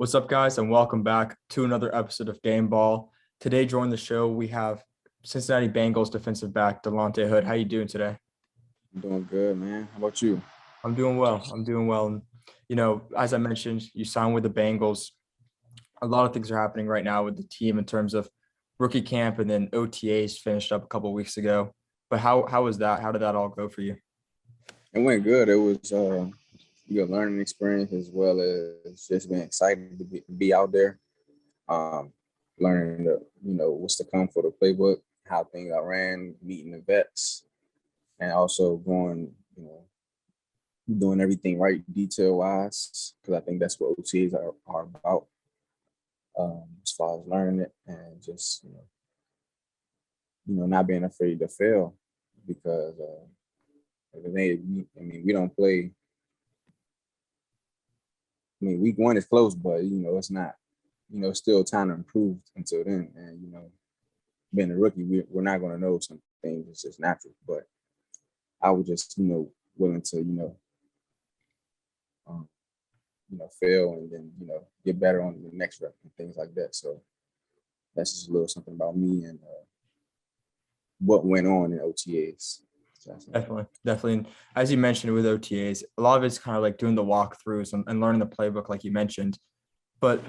What's up, guys, and welcome back to another episode of Gameball. Today, joining the show, we have Cincinnati Bengals defensive back Delonte Hood. How you doing today? I'm doing good, man. How about you? I'm doing well. And, as I mentioned, you signed with the Bengals. A lot of things are happening right now with the team in terms of rookie camp, and then OTAs finished up a couple of weeks ago. But how was that? How did that all go for you? It went good. It was a good learning experience as well as just being excited to be out there, um, learning what's to come for the playbook, how things are ran, meeting the vets, and also doing everything right detail wise because I think that's what OTAs are about, as far as learning it and just not being afraid to fail because we don't play. I mean, week one is close, but it's not. It's still time to improve until then. And being a rookie, we're not going to know some things. It's just natural. But I was just willing to um, fail and then get better on the next rep and things like that. So that's just a little something about me and what went on in OTAs. Definitely. And as you mentioned with OTAs, a lot of it's kind of like doing the walkthroughs and learning the playbook, like you mentioned. But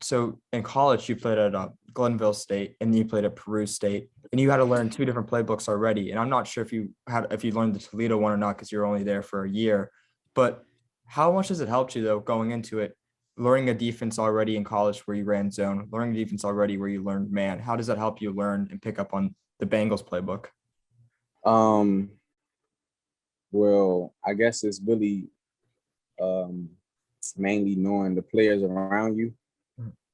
so in college, you played at Glenville State and you played at Peru State, and you had to learn two different playbooks already. And I'm not sure if you learned the Toledo one or not because you're only there for a year. But how much has it helped you though going into it, learning a defense already in college where you ran zone, learning a defense already where you learned man? How does that help you learn and pick up on the Bengals playbook? Well, I guess it's really um, mainly knowing the players around you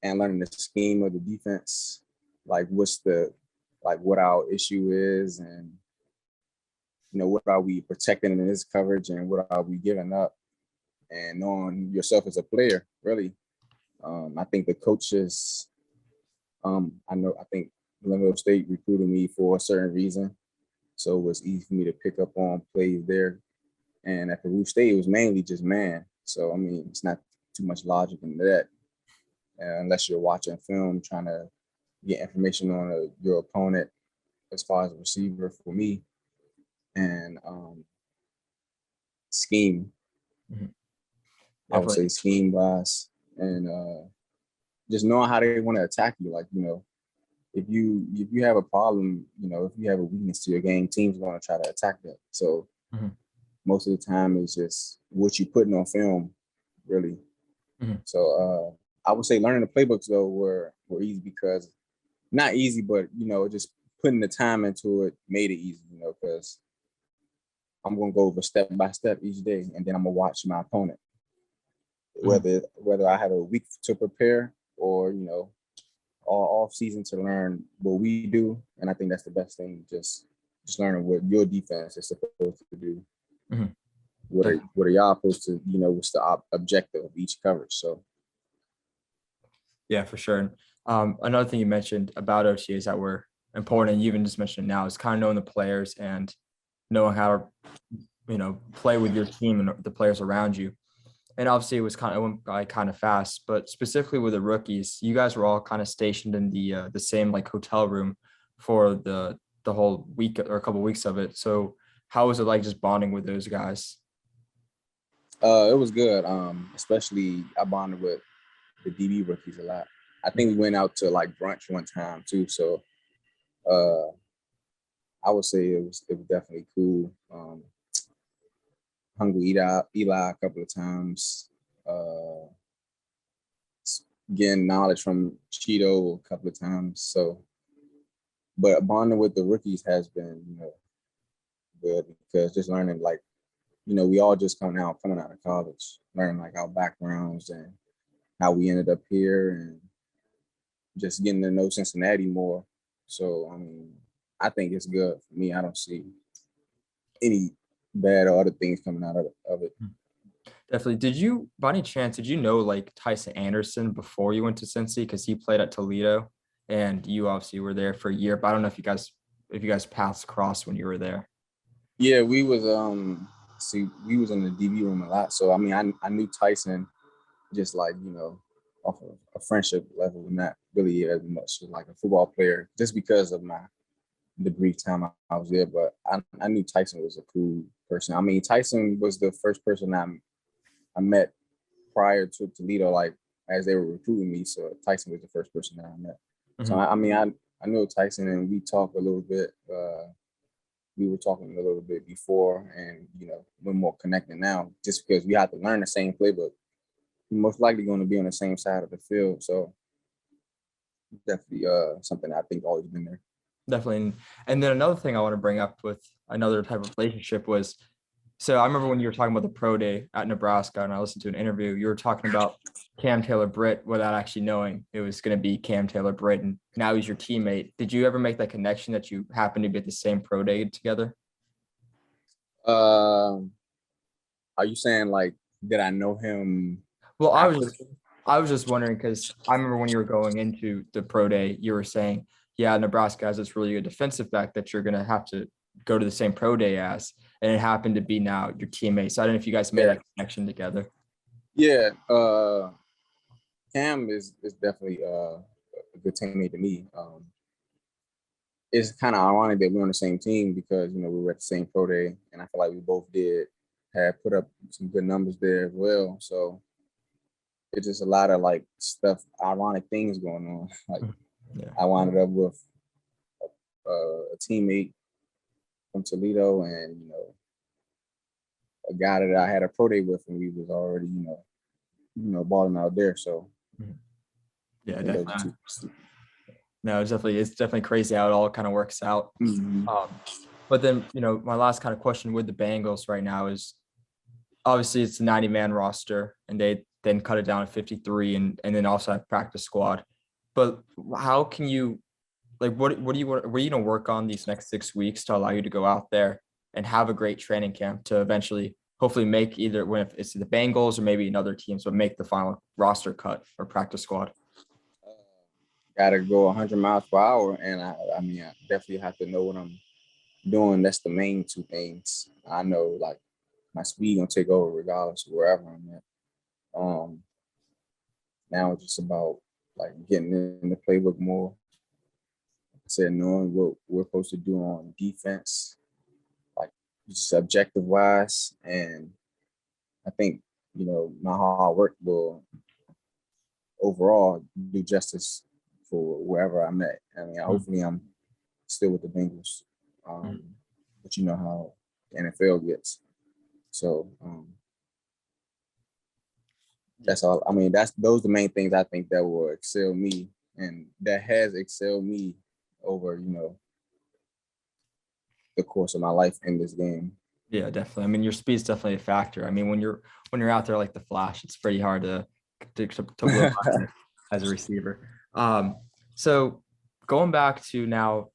and learning the scheme of the defense, like what our issue is, and what are we protecting in this coverage, and what are we giving up, and knowing yourself as a player. Really, I think the coaches, I think Glenville State recruited me for a certain reason, so it was easy for me to pick up on plays there. And at Peru State, it was mainly just man. So I mean, it's not too much logic in that, unless you're watching film, trying to get information on your opponent as far as a receiver for me, and scheme. Mm-hmm. I would say scheme wise, and just knowing how they want to attack you. Like if you have a problem, if you have a weakness to your game, teams are going to try to attack that. So most of the time, it's just what you putting on film, really. So I would say learning the playbooks though were easy because not easy, but just putting the time into it made it easy. Because I'm gonna go over step by step each day, and then I'm gonna watch my opponent. Whether I have a week to prepare or all off season to learn what we do, and I think that's the best thing. Just learning what your defense is supposed to do. Mm-hmm. What are y'all supposed to? What's the objective of each coverage? So. Yeah, for sure. Another thing you mentioned about OTAs that were important, and you even just mentioned it now, is kind of knowing the players and knowing how to, play with your team and the players around you. And obviously it went by kind of fast, but specifically with the rookies, you guys were all kind of stationed in the same like hotel room for the whole week or a couple of weeks of it. So how was it like just bonding with those guys? It was good. Especially I bonded with the DB rookies a lot. I think we went out to like brunch one time too. So I would say it was definitely cool. Hung with Eli a couple of times. Getting knowledge from Cheeto a couple of times. So, but bonding with the rookies has been, good because just learning like, we all just coming out of college, learning like our backgrounds and how we ended up here and just getting to know Cincinnati more. So, I mean, I think it's good for me. I don't see any bad or other things coming out of it. Definitely. By any chance, did you know like Tyson Anderson before you went to Cincy? Because he played at Toledo and you obviously were there for a year, but I don't know if you guys passed across when you were there. Yeah, we was we was in the DB room a lot. So I mean I knew Tyson just like, off of a friendship level, not really as much as like a football player, just because of the brief time I was there. But I knew Tyson was a cool person. I mean, Tyson was the first person I met prior to Toledo, like as they were recruiting me. So Tyson was the first person that I met. So I mean, I know Tyson, and we talked a little bit. We were talking a little bit before, and we're more connected now, just because we have to learn the same playbook. We're most likely going to be on the same side of the field, so definitely something I think always been there. Definitely. And then another thing I want to bring up with another type of relationship was, so I remember when you were talking about the pro day at Nebraska, and I listened to an interview, you were talking about Cam Taylor-Britt without actually knowing it was going to be Cam Taylor-Britt, and now he's your teammate. Did you ever make that connection that you happened to be at the same pro day together? Are you saying like, did I know him Well, after? I was just wondering because I remember when you were going into the pro day, you were saying, yeah, Nebraska has this really good defensive back that you're going to have to go to the same pro day as, and it happened to be now your teammate. So I don't know if you guys made that connection together. Yeah, Cam is definitely a good teammate to me. It's kind of ironic that we're on the same team because we were at the same pro day, and I feel like we both had put up some good numbers there as well. So it's just a lot of like stuff, ironic things going on. Like I wound up with a teammate from Toledo, and a guy that I had a pro day with, and we was already balling out there. So yeah, definitely. No, it's definitely crazy how it all kind of works out. Mm-hmm. But then, my last kind of question with the Bengals right now is obviously it's a 90-man roster, and they then cut it down to 53 and then also have practice squad. But how can you, like, what are you going to work on these next 6 weeks to allow you to go out there and have a great training camp to eventually hopefully make either, when it's the Bengals or maybe another teams, but make the final roster cut or practice squad? Got to go 100 miles per hour, and I mean, I definitely have to know what I'm doing. That's the main two things. I know, like, my speed gonna take over regardless of wherever I'm at. Now it's just about like getting in the playbook more. Like I said, knowing what we're supposed to do on defense, like just objective wise, and I think my hard work will overall do justice for wherever I'm at. I mean, hopefully I'm still with the Bengals, but you know how the NFL gets. So that's all. I mean, those are the main things I think that will excel me, and that has excelled me over the course of my life in this game. Yeah, definitely. I mean, your speed is definitely a factor. I mean, when you're out there like the Flash, it's pretty hard to blow by as a receiver. So going back to now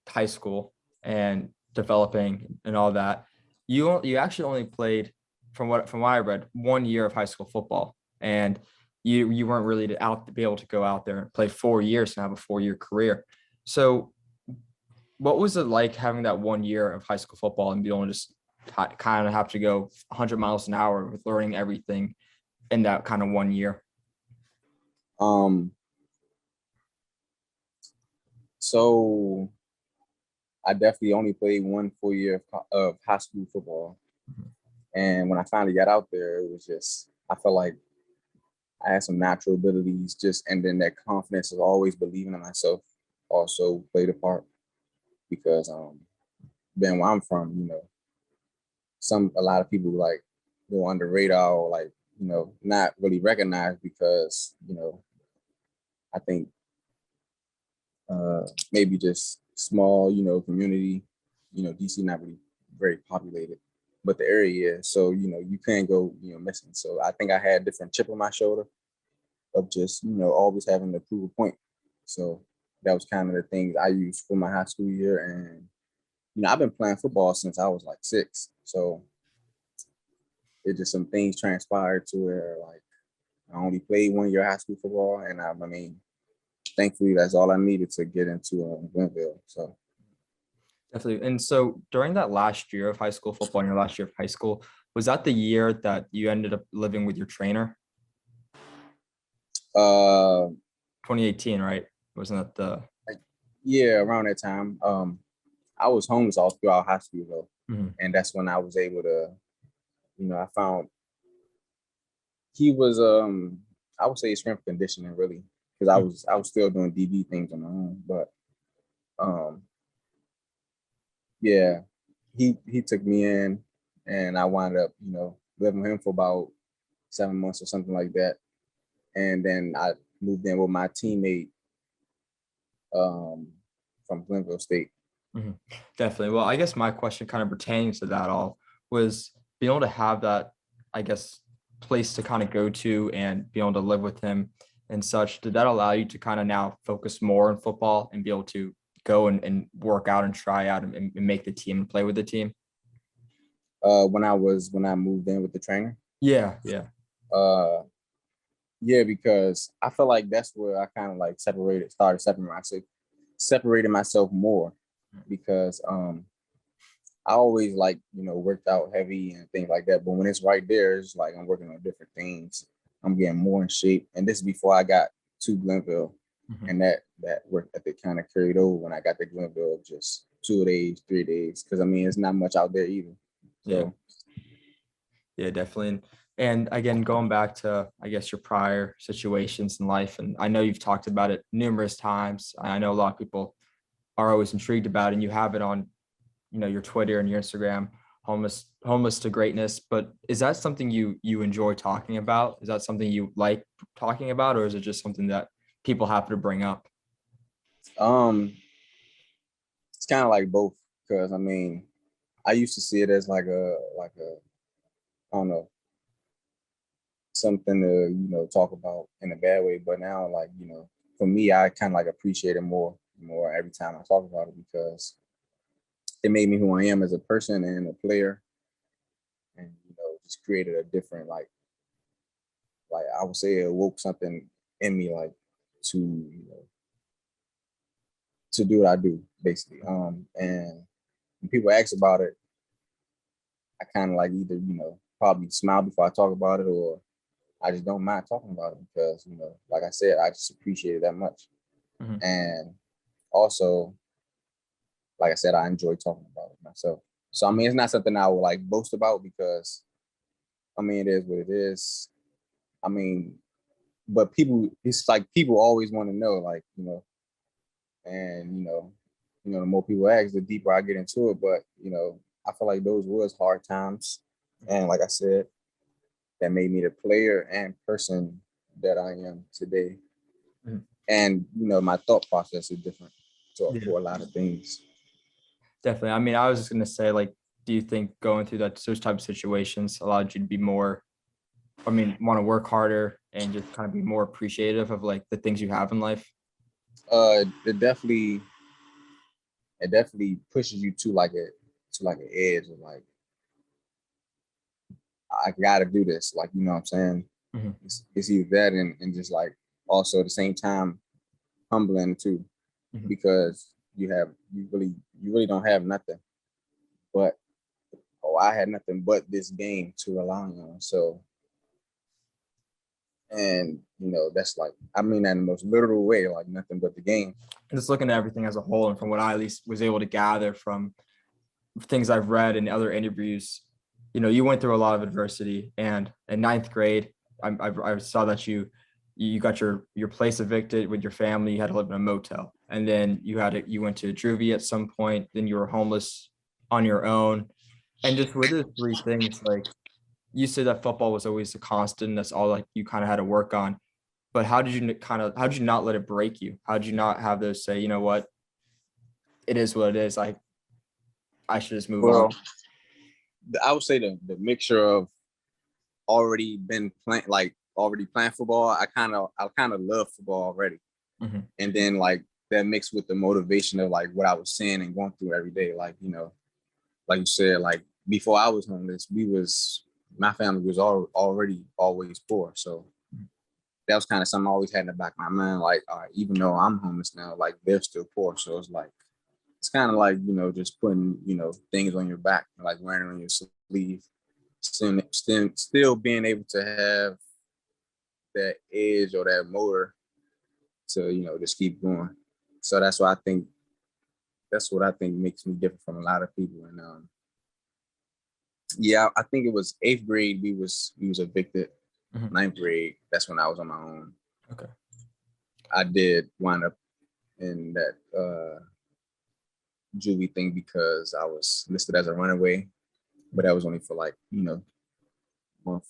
high school and developing and all that, you actually only played, from what I read, 1 year of high school football, and you weren't really to be able to go out there and play 4 years and have a 4-year career. So what was it like having that 1 year of high school football and be able to just kind of have to go 100 miles an hour with learning everything in that kind of 1 year? So I definitely only played 1 full year of high school football. And when I finally got out there, it was just, I felt like I had some natural abilities, and then that confidence of always believing in myself also played a part, because then where I'm from, a lot of people like go under radar, or like, not really recognized, because, I think maybe just small, community, DC not really very populated, but the area is. So, you can't go, missing. So I think I had a different chip on my shoulder of just, always having to prove a point. So that was kind of the things I used for my high school year. And, I've been playing football since I was like 6. So it just, some things transpired to where like I only played 1 year high school football. And I mean, thankfully that's all I needed to get into Glenville. So Definitely. And so during that last year of high school football, and your last year of high school, was that the year that you ended up living with your trainer? Uh, 2018, right? Wasn't that the? yeah, around that time. I was homeless all throughout high school though, Mhm. and that's when I was able to, I found he was I would say strength conditioning really, because I was still doing DB things on my own, but um yeah, he took me in, and I wound up living with him for about 7 months or something like that, and then I moved in with my teammate um from Glenville State. Mhm. Definitely. Well, I guess my question kind of pertaining to that all was being able to have that, I guess, place to kind of go to and be able to live with him and such. Did that allow you to kind of now focus more on football and be able to go and work out and try out and make the team and play with the team? When I moved in with the trainer. Yeah, yeah. Uh, yeah, because I feel like that's where I kind of like separating myself more, because I always like worked out heavy and things like that. But when it's right there, it's like I'm working on different things. I'm getting more in shape, and this is before I got to Glenville, Mhm. and that work ethic kind of carried over when I got to Glenville. Just 2 days, 3 days, because I mean it's not much out there either. Yeah. So Yeah, definitely. And again, going back to, I guess, your prior situations in life, and I know you've talked about it numerous times. I know a lot of people are always intrigued about it, and you have it on, your Twitter and your Instagram, homeless to greatness. But is that something you enjoy talking about? Is that something you like talking about, or is it just something that people happen to bring up? um, it's kind of like both, because I mean I used to see it as like a I don't know, something to talk about in a bad way, but now like for me I kind of like appreciate it more every time I talk about it, because it made me who I am as a person and a player, and just created a different like I would say it woke something in me, like to to do what I do basically. And when people ask about it, I kind of like either probably smile before I talk about it, or I just don't mind talking about it, because like I said, I just appreciate it that much. Mhm. And also, like I said, I enjoy talking about it myself. So I mean, it's not something I would like boast about, because I mean, it is what it is. I mean, but it's like people always want to know, like and the more people ask, the deeper I get into it. But I feel like those was hard times, and like I said, that made me the player and person that I am today. Mhm. And my thought process is different Yeah, for a lot of things. definitely. I mean, I was just gonna say, like, do you think going through those type of situations allowed you to be more, I mean, want to work harder and just kind of be more appreciative of like the things you have in life? It definitely pushes you to like an edge of like, I gotta do this. Like, you know what I'm saying? Mhm. It's either that, and just like also at the same time humbling too, Mhm. because you really don't have nothing. But I had nothing but this game to rely on. So, and that's like, I mean that in the most literal way, like nothing but the game. And just looking at everything as a whole, and from what I at least was able to gather from things I've read and other interviews, you went through a lot of adversity. And in ninth grade, I saw that you got your place evicted with your family. You had to live in a motel, and then you went to juvie at some point. Then you were homeless on your own. And just with the three things, like you said, that football was always a constant. That's all like you kind of had to work on. But how did you not let it break you? How did you not have those say, you know what, it is what it is. Like I should just move on. Well, I would say the mixture of already playing football. I kind of love football already, Mhm. and then like that mixed with the motivation of like what I was seeing and going through every day. Like like you said, like before I was homeless, my family was already always poor. So that was kind of something I always had in the back of my mind. Like, all right, even though I'm homeless now, like they're still poor. So it's like it's kind of like just putting things on your back, like wearing it on your sleeve, still being able to have that edge or that motor to, just keep going. So that's what I think makes me different from a lot of people. And yeah, I think it was 8th grade we was evicted. Mhm. 9th grade, that's when I was on my own. Okay. I did wind up in that juvie thing because I was listed as a runaway, but that was only for like, month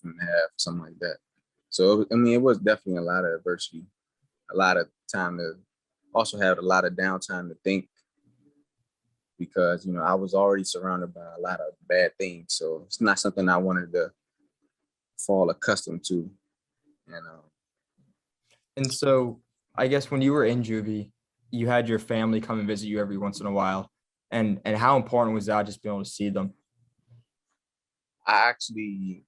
and a half, something like that. So, I mean, it was definitely a lot of adversity, a lot of time to also have a lot of downtime to think because, I was already surrounded by a lot of bad things. So it's not something I wanted to fall accustomed to. And And so I guess when you were in juvie, you had your family come and visit you every once in a while. And how important was that, just being able to see them? I actually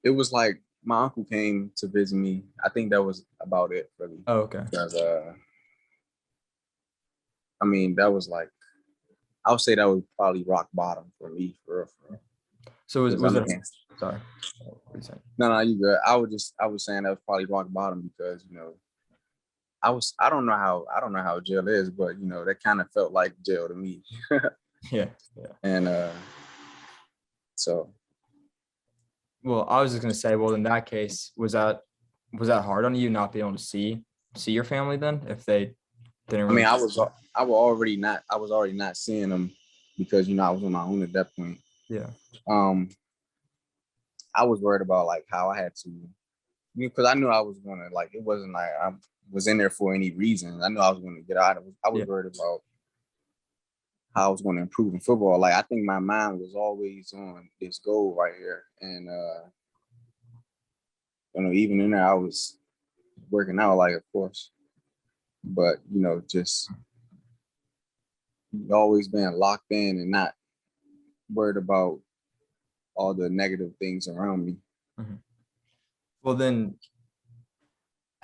it was like my uncle came to visit me. I think that was about it, really. Oh, okay. Because, I mean, that was like, I would say that was probably rock bottom for me, for real. So was it, mean, sorry. What were you saying? no, you good. I was saying that was probably rock bottom because, I don't know how jail is, but, that kind of felt like jail to me. Yeah. And so. Well, I was just gonna say, well, in that case, was that hard on you not being able to see your family then, if they didn't I mean, really? I was already not seeing them because, I was on my own at that point. Yeah. I was worried about like how I had to, because I knew I was gonna, like, it wasn't like I was in there for any reason. I knew I was gonna get out of it. I was worried about how I was going to improve in football. Like, I think my mind was always on this goal right here. And even in there I was working out, like, of course. But, just always being locked in and not worried about all the negative things around me. Mm-hmm. Well, then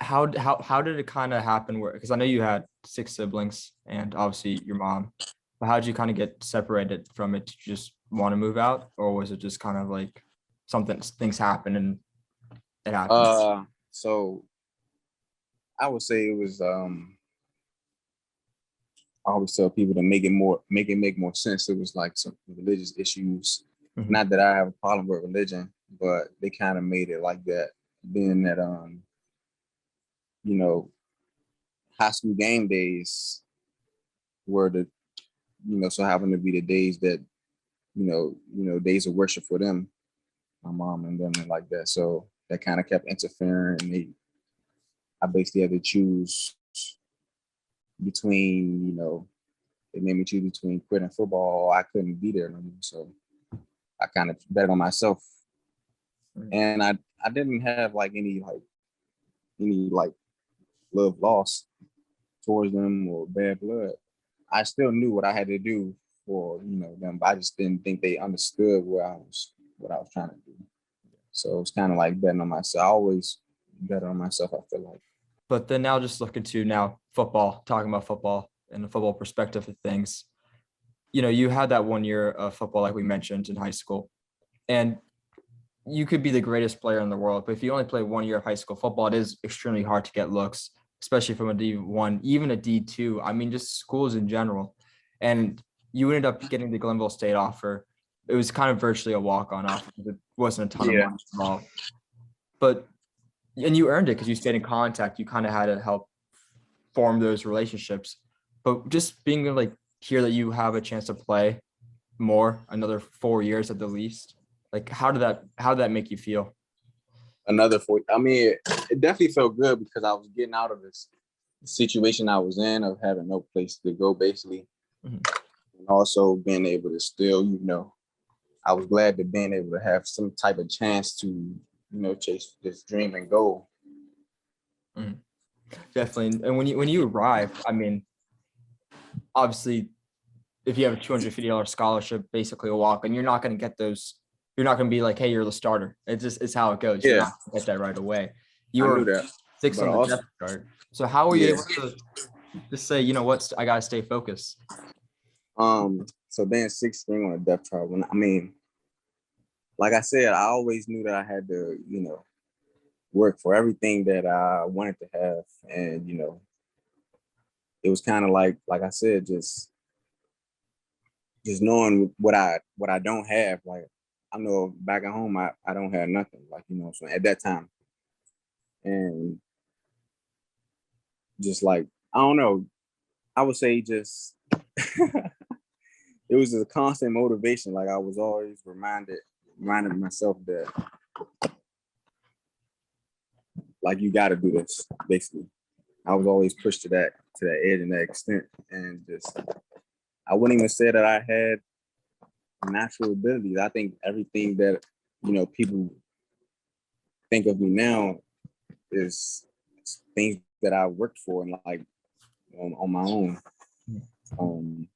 how did it kind of happen where, because I know you had 6 siblings and obviously your mom, but how did you kind of get separated from it? Did you just want to move out, or was it just kind of like things happen and it happened? So I would say it was I always tell people to make it make more sense. It was like some religious issues. Mhm. Not that I have a problem with religion, but they kind of made it like that. Being that you know, high school game days were the, so happen to be the days that, days of worship for them, my mom and them, and like that. So that kind of kept interfering, and I basically had to choose between, they made me choose between quitting football. I couldn't be there no more, so I kind of bet on myself, and I didn't have like any love lost towards them or bad blood. I still knew what I had to do for, them, but I just didn't think they understood what I was trying to do. So it's kind of like betting on myself. I always bet on myself, I feel like. But then now, just looking to now football, talking about football and the football perspective of things, you had that 1 year of football, like we mentioned, in high school, and you could be the greatest player in the world, but if you only play 1 year of high school football, it is extremely hard to get looks, especially from a D1, even a D2. I mean, just schools in general. And you ended up getting the Glenville State offer. It was kind of virtually a walk-on offer. It wasn't a ton of money involved, and you earned it because you stayed in contact. You kind of had to help form those relationships. But just being like hear that you have a chance to play more, another 4 years at the least. Like, how did that make you feel? Another 4. I mean, it definitely felt good because I was getting out of this situation I was in of having no place to go, basically. Mm-hmm. And also being able to still, I was glad to being able to have some type of chance to, chase this dream and goal. Mm-hmm. Definitely. And when you arrived, I mean, obviously, if you have a $250 scholarship, basically a walk, and you're not going to get those. You're not going to be like, hey, you're the starter. It's how it goes. Yeah. You're not going to get that right away. You were 6th on the depth chart. So how were you able to just say, what, I got to stay focused? So being 6th on the depth chart, like I said, I always knew that I had to, work for everything that I wanted to have. And, it was kind of like I said, just knowing what I don't have. Like I know back at home, I don't have nothing. Like, so at that time. And just like, I don't know, I would say just it was a constant motivation. Like I was always reminding myself that like you got to do this. Basically, I was always pushed to that edge and that extent, and just I wouldn't even say that I had natural abilities. I think everything that people think of me now is things that I worked for and like on my own. Um,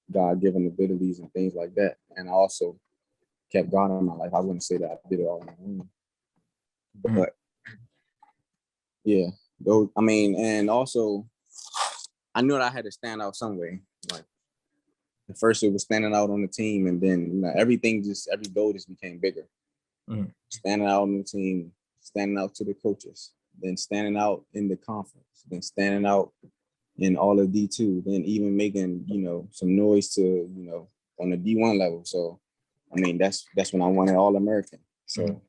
God given abilities and things like that, and I also kept God in my life. I wouldn't say that I did it all on my own, but yeah, those. I mean, and also I knew that I had to stand out some way. Like at first, it was standing out on the team, and then every goal just became bigger. Mm-hmm. Standing out on the team, standing out to the coaches, then standing out in the conference, then standing out in all of D2, then even making some noise to on the D1 level. So I mean that's when I won an All-American. So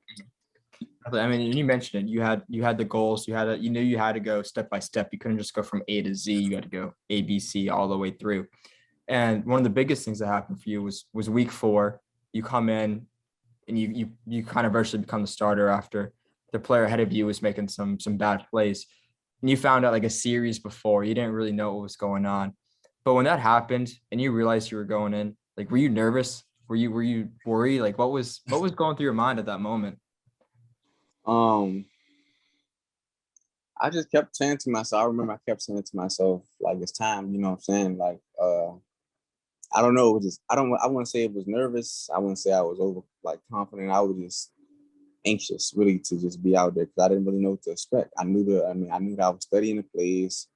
I mean, you mentioned it. You had the goals. You knew you had to go step by step. You couldn't just go from A to Z. You had to go A, B, C all the way through. And one of the biggest things that happened for you was week 4. You come in and you kind of virtually become the starter after the player ahead of you was making some bad plays. And you found out like a series before. You didn't really know what was going on. But when that happened and you realized you were going in, like were you nervous? Were you worried? Like what was going through your mind at that moment? I just kept saying to myself, I remember I kept saying to myself, like, it's time, you know what I'm saying? Like, I don't know, it was just, I wouldn't say it was nervous. I wouldn't say I was over, like, confident. I was just anxious, really, to just be out there because I didn't really know what to expect. I knew that I was studying the plays,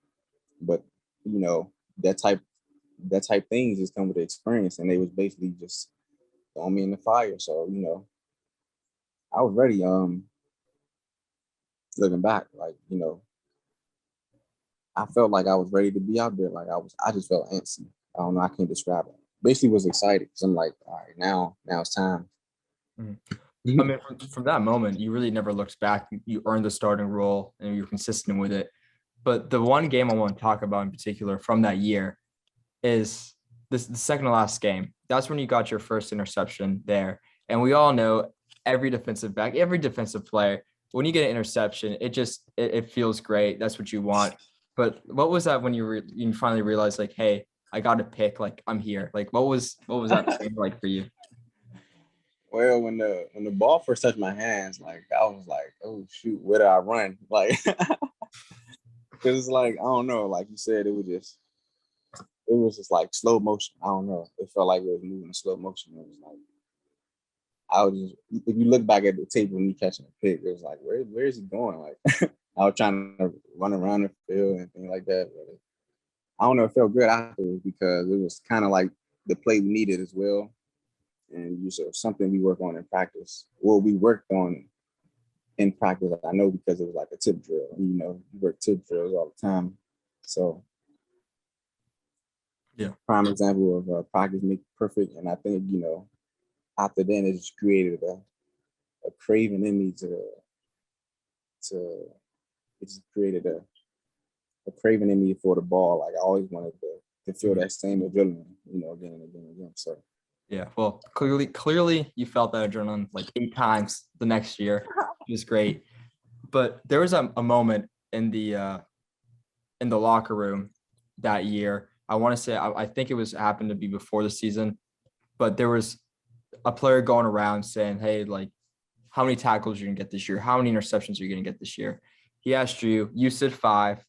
but, that type things just come with the experience. And they was basically just throwing me in the fire. So, I was ready. Looking back, like, I felt like I was ready to be out there. Like I just felt antsy. I don't know. I can't describe it. Basically, was excited because I'm like, all right, now it's time. I mean, from that moment, you really never looked back. You earned the starting role and you're consistent with it. But the one game I want to talk about in particular from that year is the second to last game. That's when you got your first interception there. And we all know every defensive back, every defensive player, when you get an interception, it feels great. That's what you want. But what was that when you finally realized like, hey, I got to pick, like I'm here. Like what was that like for you? Well, when the ball first touched my hands, like I was like, oh shoot, where do I run? Like, because it's like I don't know. Like you said, it was just like slow motion. I don't know. It felt like it was moving in slow motion. It was like I was just if you look back at the tape when me catching a pick, it was like where is he going? Like I was trying to run around the field and things like that. But I don't know. It felt good afterwards because it was kind of like the play we needed as well, and you said something we work on in practice. Well, we worked on in practice. I know because it was like a tip drill. You work tip drills all the time, so. Yeah. Prime example of practice make perfect, and I think after then it just created a craving in me to it just created a craving in me for the ball. Like I always wanted to feel that same adrenaline, again and again and again. So Yeah, well, clearly you felt that adrenaline like 8 times the next year. It was great. But there was a moment in the locker room that year. I want to say I think it was happened to be before the season, but there was a player going around saying, "Hey, like, how many tackles you're gonna get this year? How many interceptions are you gonna get this year?" He asked you. You said 5.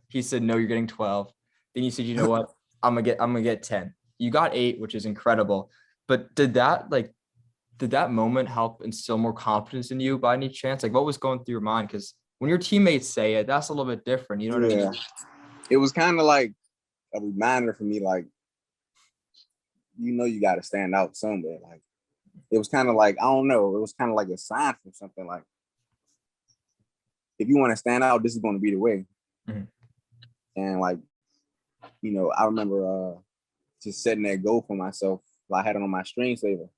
He said, "No, you're getting 12." Then you said, "You know what? I'm gonna get 10." You got 8, which is incredible. But did that moment help instill more confidence in you by any chance? Like, what was going through your mind? Because when your teammates say it, that's a little bit different. You know what I mean? it was kind of like a reminder for me, like you got to stand out somewhere. Like it was kind of like, I don't know, it was kind of like a sign from something like, if you want to stand out, this is going to be the way. Mm-hmm. And like, I remember just setting that goal for myself. I had it on my screensaver,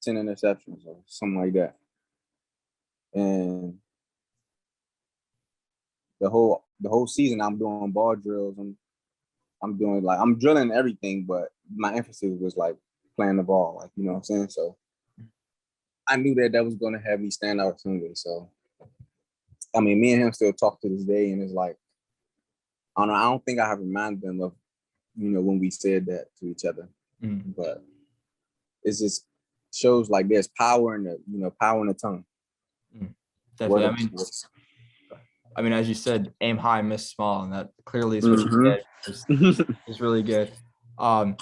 10 interceptions or something like that. And the whole season I'm doing ball drills. I'm doing like, I'm drilling everything, but my emphasis was like playing the ball, like, you know what I'm saying? So I knew that was going to have me stand out someday. So, I mean, me and him still talk to this day, and it's like, I don't know, I don't think I have reminded them of, when we said that to each other, but it's just shows like there's power in the tongue. Definitely. I mean, as you said, aim high, miss small, and that clearly is what you get. It's really good. And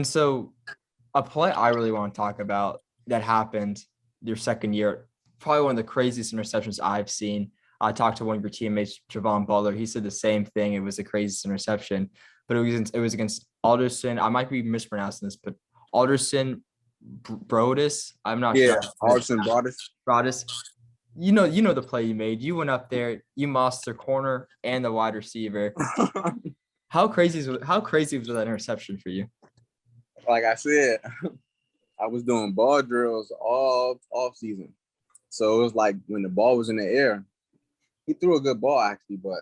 so a play I really want to talk about that happened your second year, probably one of the craziest interceptions I've seen. I talked to one of your teammates, Javon Butler. He said the same thing. It was the craziest interception, but it was against Alderson. I might be mispronouncing this, but Alderson Brodus. I'm not sure. Alderson Brodus. You know the play you made. You went up there, you mossed the corner and the wide receiver. How crazy was that interception for you? Like I said, I was doing ball drills all off season. So it was like when the ball was in the air, he threw a good ball actually, but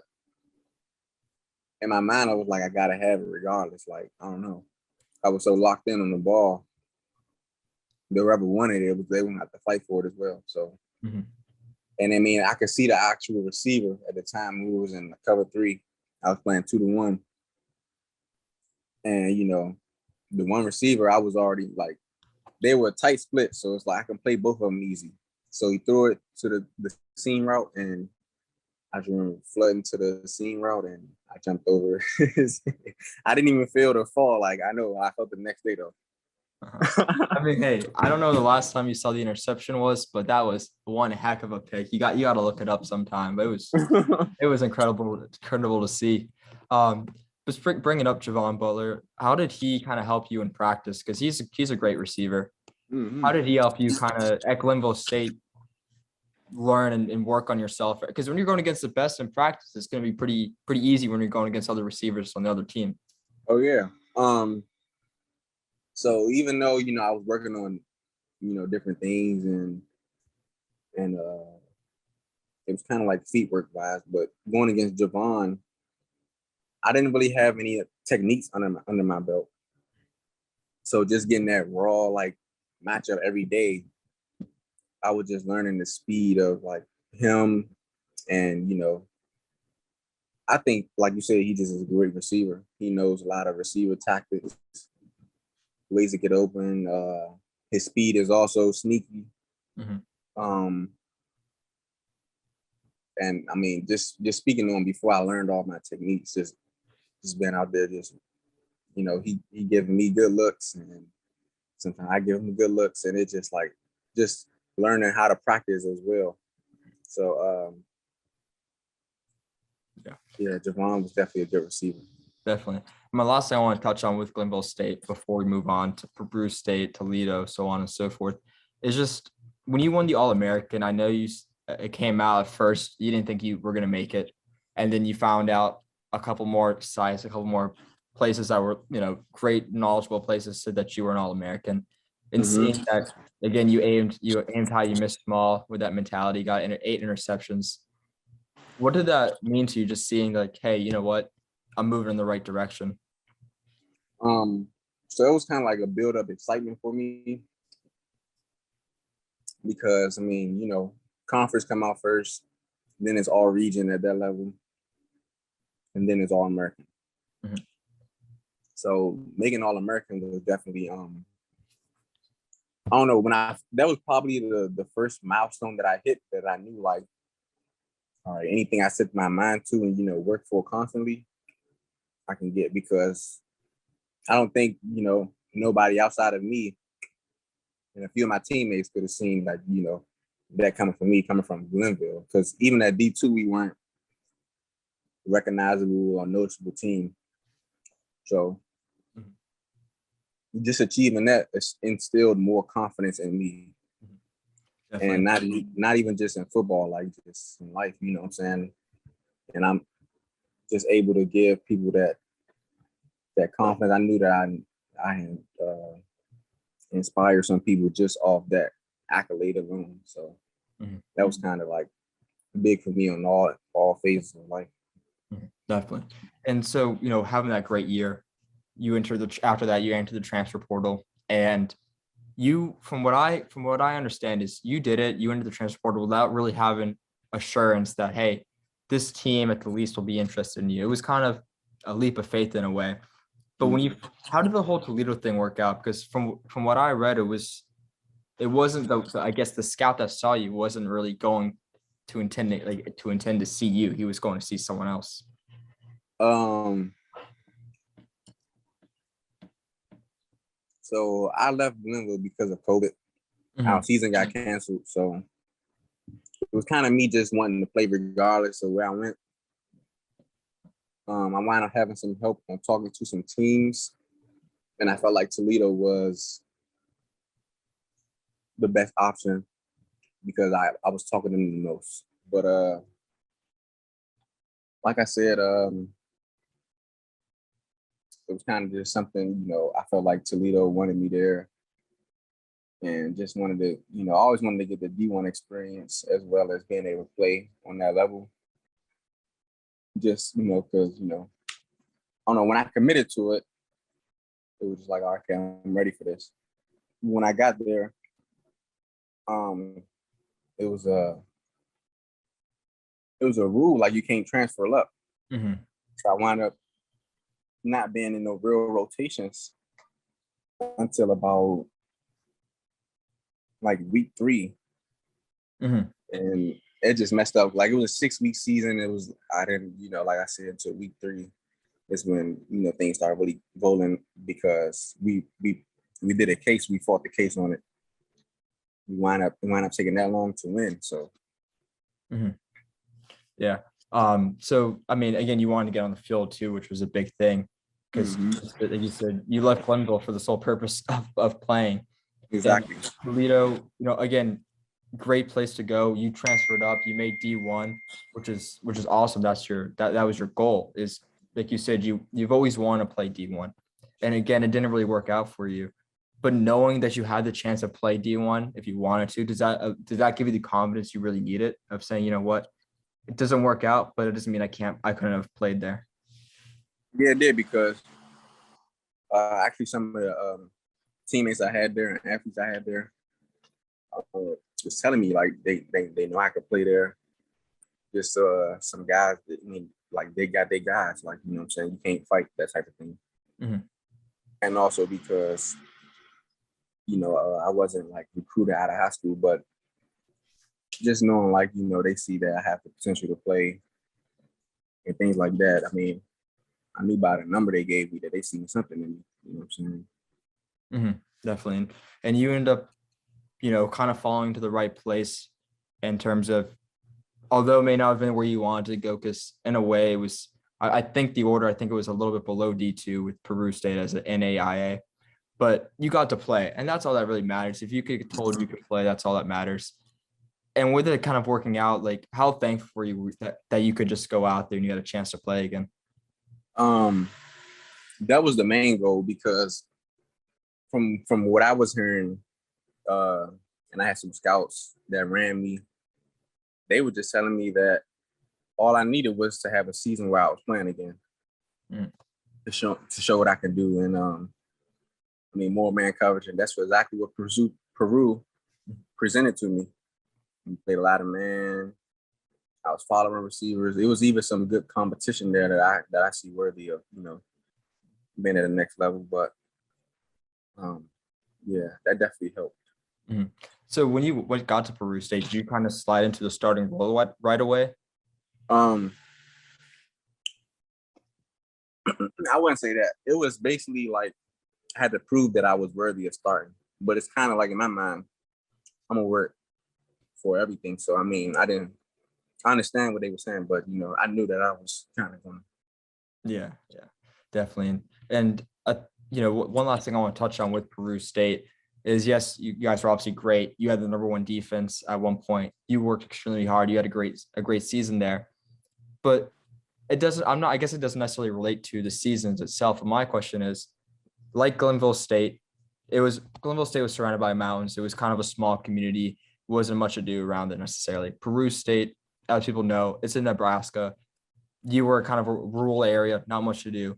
in my mind I was like, I gotta have it regardless. Like, I don't know. I was so locked in on the ball. Whoever wanted it, they wouldn't have to fight for it as well. So And I mean, I could see the actual receiver at the time who was in the cover 3. I was playing 2-1. And, the one receiver, I was already like, they were a tight split. So it's like I can play both of them easy. So he threw it to the seam route, and I just remember flooding to the seam route, and I jumped over. I didn't even feel the fall. Like, I know I felt the next day, though. I mean, hey, I don't know the last time you saw the interception was, but that was one heck of a pick. You got to look it up sometime. But it was incredible to see. But bringing up Javon Butler, how did he kind of help you in practice? Because he's a great receiver. How did he help you kind of at Glenville State learn and work on yourself? Because when you're going against the best in practice, it's going to be pretty easy when you're going against other receivers on the other team. Oh yeah. So even though I was working on different things and it was kind of like feet work wise, but going against Javon, I didn't really have any techniques under my belt. So just getting that raw like matchup every day, I was just learning the speed of like him, and I think like you said, he just is a great receiver. He knows a lot of receiver tactics, ways to get open. His speed is also sneaky. And I mean, just speaking to him before I learned all my techniques, just being out there, he giving me good looks, and sometimes I give him good looks, and it's just learning how to practice as well. So yeah, Javon was definitely a good receiver. Definitely. My last thing I want to touch on with Glenville State before we move on to Bruce State, Toledo, so on and so forth, is just when you won the All-American, I know it came out at first, you didn't think you were going to make it. And then you found out a couple more sites, a couple more places that were, great, knowledgeable places said that you were an All-American. And seeing that, again, you aimed high, you missed small with that mentality, got 8 interceptions. What did that mean to you, just seeing like, hey, you know what? I'm moving in the right direction? So it was kind of like a build-up excitement for me because, I mean, conference come out first, then it's all region at that level, and then it's all American. So making all American was definitely, I don't know, that was probably the first milestone that I hit that I knew like, all right, anything I set my mind to and, work for constantly, I can get, because I don't think, nobody outside of me and a few of my teammates could have seen like, that coming from me, coming from Glenville. Because even at D2, we weren't recognizable or noticeable team. So just achieving that instilled more confidence in me. Definitely. And not even just in football, like just in life, you know what I'm saying? And I'm just able to give people that confidence. I knew that I had inspired some people just off that accolade alone. So that was kind of like big for me on all phases of life. Definitely. And so, having that great year, after that you entered the transfer portal, and you, from what I understand, is you did it. You entered the transfer portal without really having assurance that, hey, this team at the least will be interested in you. It was kind of a leap of faith in a way. But how did the whole Toledo thing work out? Because from what I read, it wasn't I guess the scout that saw you wasn't really going to intend to see you. He was going to see someone else. So I left Glenville because of COVID. Our season got canceled, so it was kind of me just wanting to play regardless of where I went. I wound up having some help on talking to some teams, and I felt like Toledo was the best option because I was talking to them the most. But like I said, it was kind of just something, I felt like Toledo wanted me there and just wanted to, I always wanted to get the D1 experience as well as being able to play on that level. Just, because, I don't know, when I committed to it, it was just like, okay, I'm ready for this. When I got there, it was a rule, like you can't transfer up. So I wound up not being in no real rotations until about like week 3. And it just messed up. Like it was a 6-week season. I didn't, like I said, until week 3 is when, things started really rolling because we did a case, we fought the case on it. We wind up taking that long to win. So yeah. So I mean, again, you wanted to get on the field too, which was a big thing because like you said, you left Glenville for the sole purpose of playing. Exactly. And Toledo, again, great place to go. You transferred up, you made D1, which is awesome. That was your goal, is like you said, you've always wanted to play D1. And again, it didn't really work out for you. But knowing that you had the chance to play D1 if you wanted to, does that give you the confidence you really needed of saying, you know what, it doesn't work out, but it doesn't mean I couldn't have played there? Yeah, it did, because actually some of the teammates I had there and athletes I had there was telling me like they know I could play there. Just some guys that, like they got their guys, like, what I'm saying, you can't fight that type of thing. And also because I wasn't like recruited out of high school, but just knowing like they see that I have the potential to play and things like that. I mean, I knew by the number they gave me that they seen something in me. You know what I'm saying? Definitely. And you end up, kind of falling to the right place in terms of, although it may not have been where you wanted to go, because in a way it was, I think the order, it was a little bit below D2 with Peru State as an NAIA, but you got to play, and that's all that really matters. If you get told you could play, that's all that matters. And with it kind of working out, like, how thankful were you that you could just go out there and you had a chance to play again? That was the main goal, because from what I was hearing, and I had some scouts that ran me, they were just telling me that all I needed was to have a season where I was playing again to show what I can do. And more man coverage, and that's exactly what Peru presented to me. We played a lot of man. I was following receivers. It was even some good competition there that I see worthy of, being at the next level. But yeah, that definitely helped. So when you got to Peru State, did you kind of slide into the starting role right away? I wouldn't say that. It was basically like I had to prove that I was worthy of starting. But it's kind of like in my mind, I'm gonna work for everything. So I understand what they were saying, but I knew that I was kind of going. Yeah, definitely. And one last thing I want to touch on with Peru State is, yes, you guys were obviously great. You had the number one defense at one point. You worked extremely hard. You had a great season there, but I guess it doesn't necessarily relate to the seasons itself. But my question is, like Glenville State was surrounded by mountains. It was kind of a small community. Wasn't much to do around it necessarily. Peru State, as people know, it's in Nebraska. You were kind of a rural area, not much to do.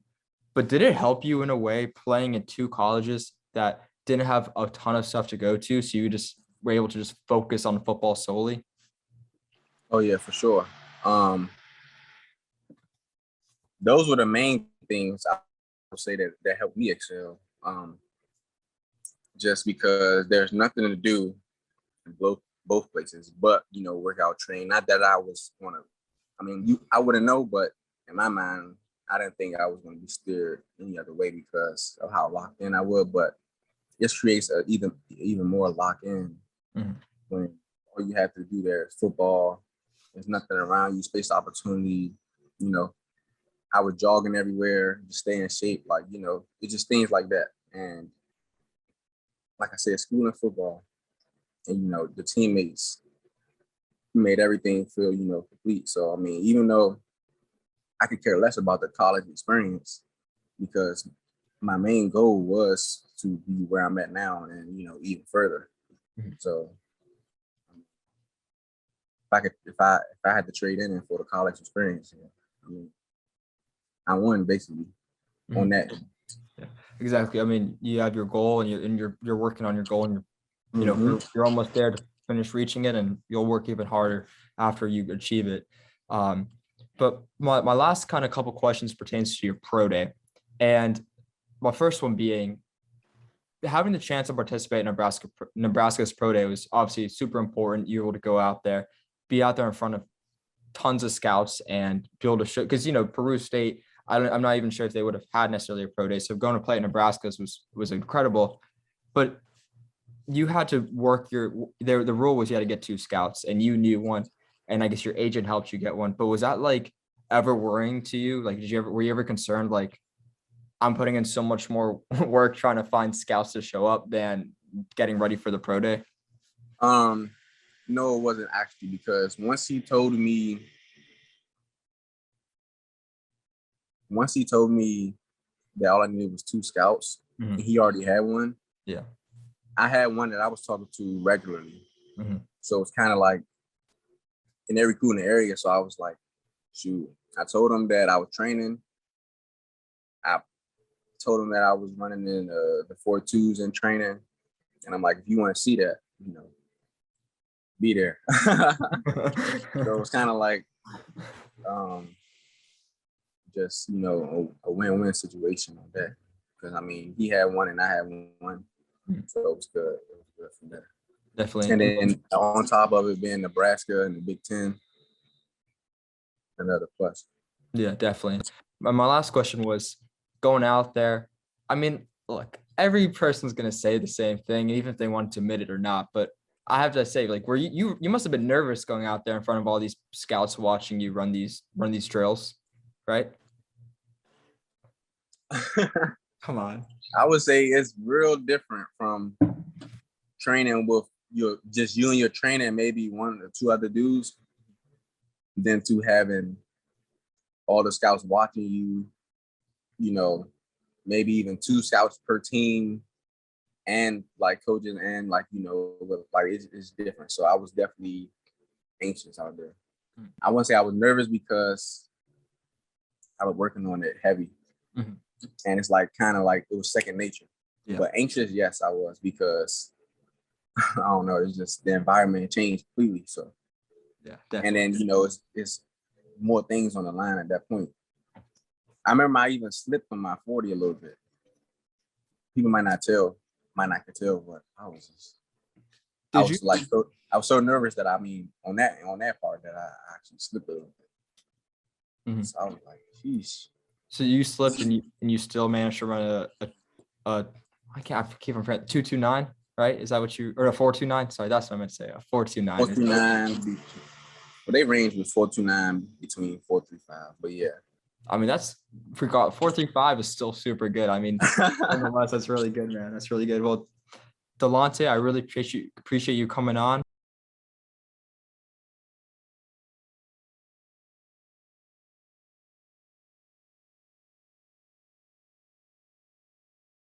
But did it help you in a way playing in two colleges that didn't have a ton of stuff to go to, so you just were able to just focus on football solely? Oh yeah, for sure. Those were the main things I would say that helped me excel. Just because there's nothing to do in both places, but workout train. Not that I was gonna. I mean, I wouldn't know, but in my mind, I didn't think I was going to be steered any other way because of how locked in I would. But this creates a even more locked in when all you have to do there is football. There's nothing around you, space opportunity. I was jogging everywhere, just stay in shape. It's just things like that. And like I said, school and football, and the teammates made everything feel complete. So I mean, even though I could care less about the college experience, because my main goal was to be where I'm at now and even further. So if I had to trade in for the college experience, I mean, I won basically on that. Yeah, exactly. I mean, you have your goal and you're working on your goal, and you're almost there to finish reaching it, and you'll work even harder after you achieve it. But my last kind of couple questions pertains to your pro day. And my first one being, having the chance to participate in Nebraska's pro day was obviously super important. You're able to go out there, be out there in front of tons of scouts and be able to show, because, Peru State, I'm not even sure if they would have had necessarily a pro day. So going to play at Nebraska's was incredible, but you had to work the rule was you had to get two scouts, and you knew one, and I guess your agent helped you get one. But was that like ever worrying to you? Like, were you ever concerned, like, I'm putting in so much more work trying to find scouts to show up than getting ready for the pro day? No, it wasn't actually, because once he told me that all I needed was two scouts, and he already had one. Yeah. I had one that I was talking to regularly. So it's kind of like in every crew in the area. So I was like, shoot, I told him that I was training. I told him that I was running in the 4.2s in training. And I'm like, if you want to see that, be there. So it was kind of like just, a win-win situation on that. Because, I mean, he had one and I had one. So it was good. It was good from there. Definitely. And then on top of it being Nebraska and the Big Ten, another plus. Yeah, definitely. My last question was going out there. I mean, look, every person's going to say the same thing, even if they want to admit it or not. But I have to say, like, were you must have been nervous going out there in front of all these scouts watching you run these drills, right? Come on. I would say it's real different from training with you and your trainer and maybe one or two other dudes than to having all the scouts watching you, maybe even two scouts per team, and like coaching and like it's different. So I was definitely anxious out there. I wouldn't say I was nervous because I was working on it heavy. And it's like kind of like it was second nature. Yeah. But anxious, yes, I was, because I don't know, it's just the environment changed completely. So yeah, definitely. And then it's more things on the line at that point. I remember I even slipped on my 40 a little bit. People might not can tell, but I was so nervous that, I mean, on that part that I actually slipped a little bit. So I was like, geez. So you slipped and you still managed to run I keep on forgetting, 2.29, right? Is that what or a 4.29? Sorry, that's what I meant to say. A 4.29. 4.29. Well, they range with 4.29 between 4.35. But yeah. I mean, that's forgot 4.35 is still super good. I mean, nonetheless, that's really good, man. That's really good. Well, Delonte, I really appreciate you coming on.